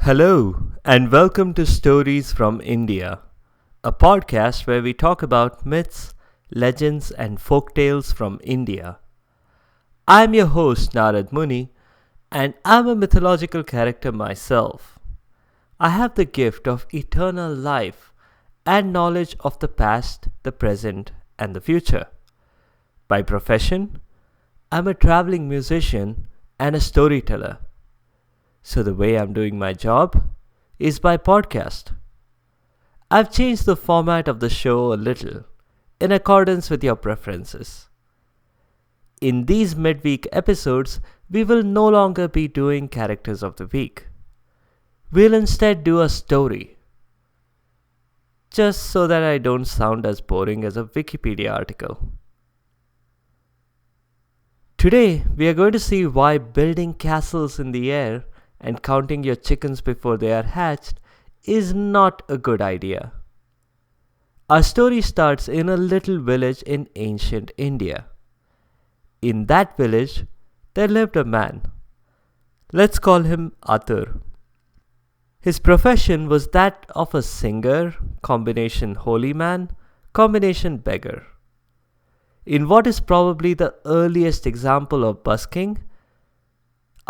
Hello, and welcome to Stories from India, a podcast where we talk about myths, legends, and folk tales from India. I'm your host, Narad Muni, and I'm a mythological character myself. I have the gift of eternal life and knowledge of the past, the present, and the future. By profession, I'm a traveling musician and a storyteller. So, the way I'm doing my job is by podcast. I've changed the format of the show a little in accordance with your preferences. In these midweek episodes, we will no longer be doing characters of the week. We'll instead do a story. Just so that I don't sound as boring as a Wikipedia article. Today, we are going to see why building castles in the air and counting your chickens before they are hatched is not a good idea. Our story starts in a little village in ancient India. In that village, there lived a man. Let's call him Atur. His profession was that of a singer, combination holy man, combination beggar. In what is probably the earliest example of busking,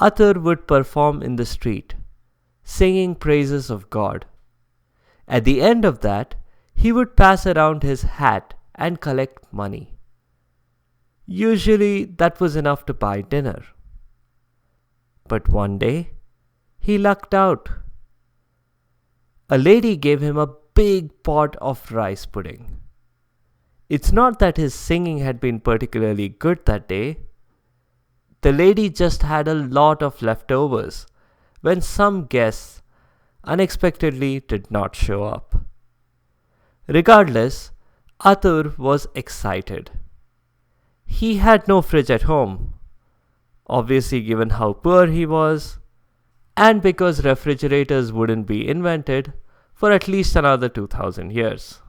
Atur would perform in the street, singing praises of God. At the end of that, he would pass around his hat and collect money. Usually, that was enough to buy dinner. But one day, he lucked out. A lady gave him a big pot of rice pudding. It's not that his singing had been particularly good that day. The lady just had a lot of leftovers when some guests unexpectedly did not show up. Regardless, Atur was excited. He had no fridge at home, obviously given how poor he was, and because refrigerators wouldn't be invented for at least another 2000 years.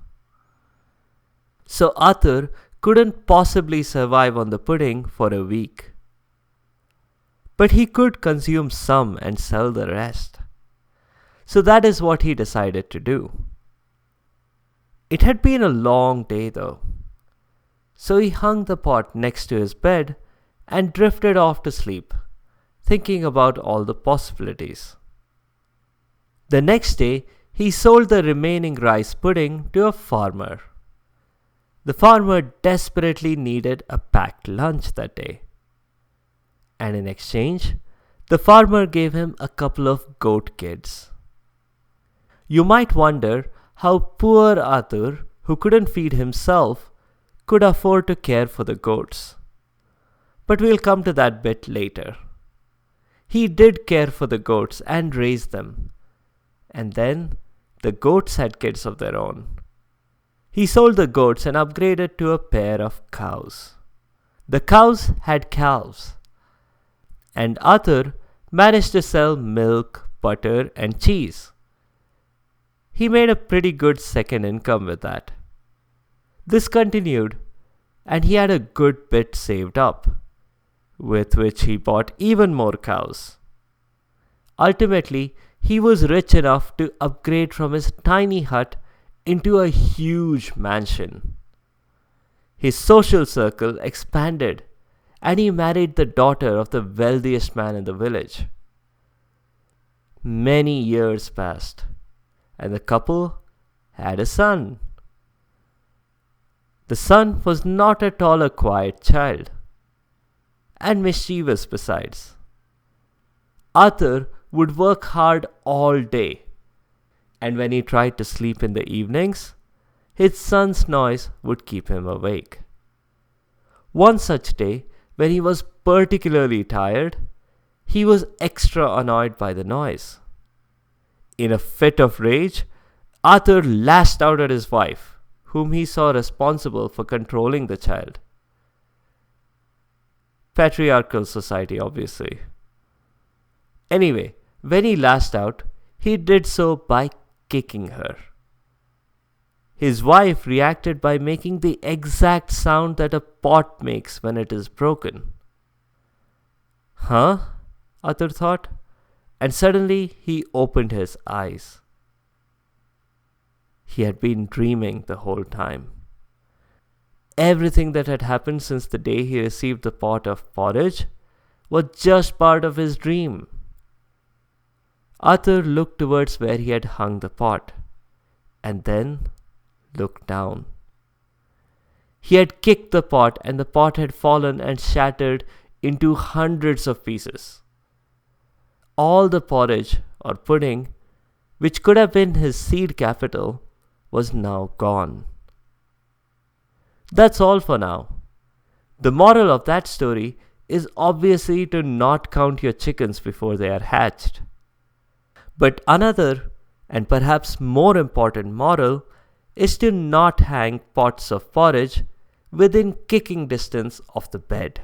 So Atur couldn't possibly survive on the pudding for a week. But he could consume some and sell the rest. So that is what he decided to do. It had been a long day though. So he hung the pot next to his bed and drifted off to sleep, thinking about all the possibilities. The next day, he sold the remaining rice pudding to a farmer. The farmer desperately needed a packed lunch that day. And in exchange, the farmer gave him a couple of goat kids. You might wonder how poor Atur, who couldn't feed himself, could afford to care for the goats. But we'll come to that bit later. He did care for the goats and raised them. And then the goats had kids of their own. He sold the goats and upgraded to a pair of cows. The cows had calves. And Atur managed to sell milk, butter, and cheese. He made a pretty good second income with that. This continued, and he had a good bit saved up, with which he bought even more cows. Ultimately, he was rich enough to upgrade from his tiny hut into a huge mansion. His social circle expanded, and he married the daughter of the wealthiest man in the village. Many years passed, and the couple had a son. The son was not at all a quiet child, and mischievous besides. Atur would work hard all day, and when he tried to sleep in the evenings, his son's noise would keep him awake. One such day, when he was particularly tired, he was extra annoyed by the noise. In a fit of rage, Atur lashed out at his wife, whom he saw responsible for controlling the child. Patriarchal society, obviously. Anyway, when he lashed out, he did so by kicking her. His wife reacted by making the exact sound that a pot makes when it is broken. Huh? Atur thought. and suddenly he opened his eyes. He had been dreaming the whole time. Everything that had happened since the day he received the pot of porridge was just part of his dream. Arthur looked towards where he had hung the pot, and then looked down. He had kicked the pot, and the pot had fallen and shattered into hundreds of pieces. All the porridge or pudding, which could have been his seed capital, was now gone. That's all for now. The moral of that story is obviously to not count your chickens before they are hatched. But another, and perhaps more important moral, is to not hang pots of porridge within kicking distance of the bed.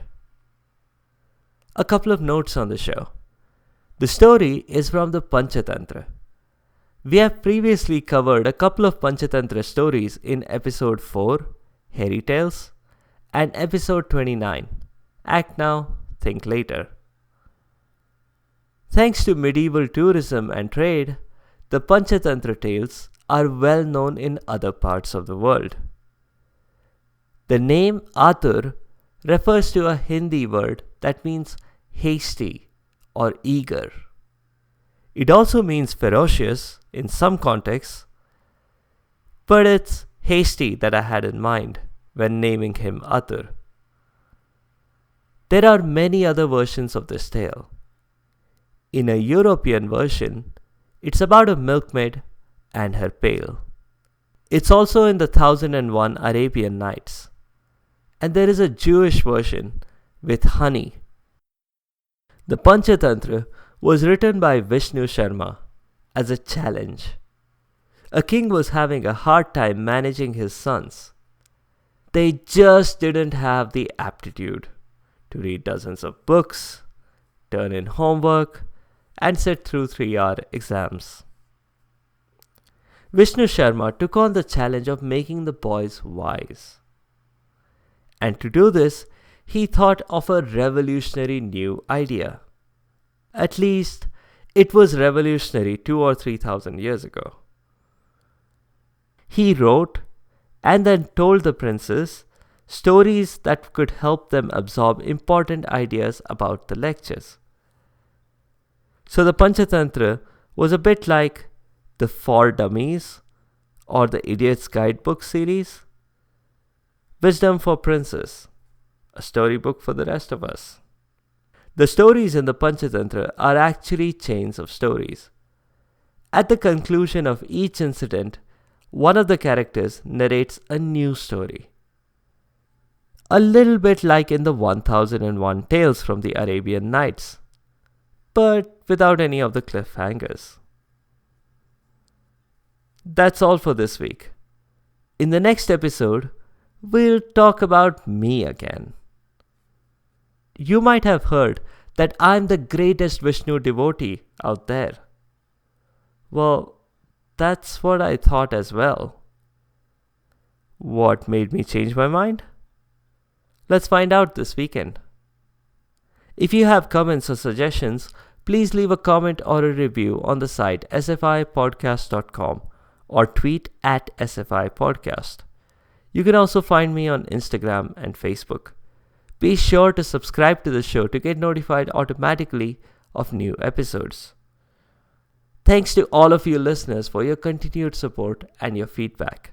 A couple of notes on the show. The story is from the Panchatantra. We have previously covered a couple of Panchatantra stories in episode 4, Hairy Tales, and episode 29, Act Now, Think Later. Thanks to medieval tourism and trade, the Panchatantra tales are well known in other parts of the world. The name Atur refers to a Hindi word that means hasty or eager. It also means ferocious in some contexts, but it's hasty that I had in mind when naming him Atur. There are many other versions of this tale. In a European version, it's about a milkmaid and her pail. It's also in the 1001 Arabian Nights. And there is a Jewish version with honey. The Panchatantra was written by Vishnu Sharma as a challenge. A king was having a hard time managing his sons. They just didn't have the aptitude to read dozens of books, turn in homework, and sit through 3-hour exams. Vishnu Sharma took on the challenge of making the boys wise. And to do this, he thought of a revolutionary new idea. At least, it was revolutionary 2,000 or 3,000 years ago. He wrote and then told the princes stories that could help them absorb important ideas about the lectures. So the Panchatantra was a bit like the For Dummies or the Idiot's Guidebook series. Wisdom for Princes, a storybook for the rest of us. The stories in the Panchatantra are actually chains of stories. At the conclusion of each incident, one of the characters narrates a new story. A little bit like in the 1001 Tales from the Arabian Nights, but without any of the cliffhangers. That's all for this week. In the next episode, we'll talk about me again. You might have heard that I'm the greatest Vishnu devotee out there. Well, that's what I thought as well. What made me change my mind? Let's find out this weekend. If you have comments or suggestions, please leave a comment or a review on the site sfipodcast.com or tweet at sfipodcast. You can also find me on Instagram and Facebook. Be sure to subscribe to the show to get notified automatically of new episodes. Thanks to all of you listeners for your continued support and your feedback.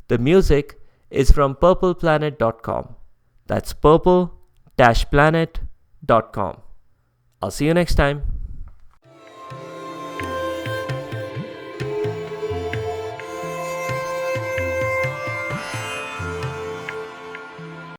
The music is from purpleplanet.com. That's purple-planet.com. I'll see you next time.